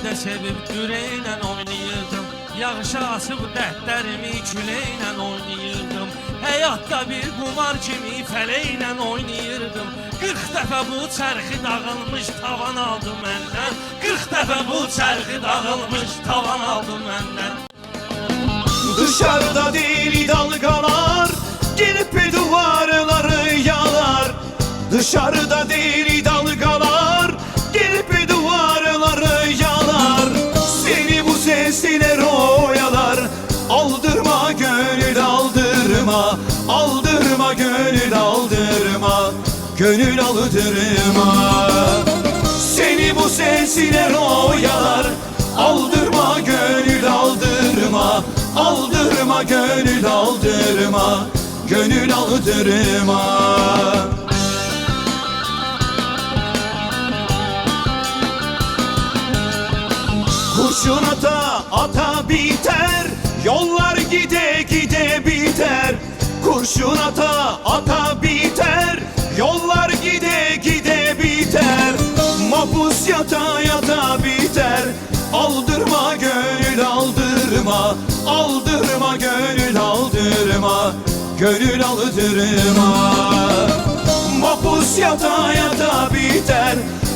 de sevib ürəklə oynayırdım. Yağışa asıb dərdlərimi küləklə oynayırdım. Həyatda bir qumar kimi fələklə oynayırdım. 40 dəfə bu çərxi dağılmış tavan aldı məndən. 40 dəfə bu çərxi dağılmış tavan aldı məndən. Dışarıda deli dalgalar gelip duvarları yalar. Dışarıda deli dalgalar gelip duvarları yalar. Seni bu sesler oyalar. Aldırma gönül aldırma, aldırma gönül aldırma, gönül aldırma. Seni bu sesler oyalar. Aldırma gönül aldırma, aldırma gönül aldırma, gönül aldırma. Kurşun ata ata biter, yollar gide gide biter. Kurşun ata ata biter, yollar gide gide biter. Mapus yata yata biter. Aldırma gönül aldırma, aldırma gönül aldırma, gönül aldırma. Mapus yata yata biter.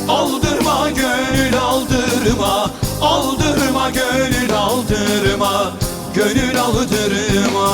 Aldırma gönül aldırma, aldırma gönül aldırma, gönül aldırma.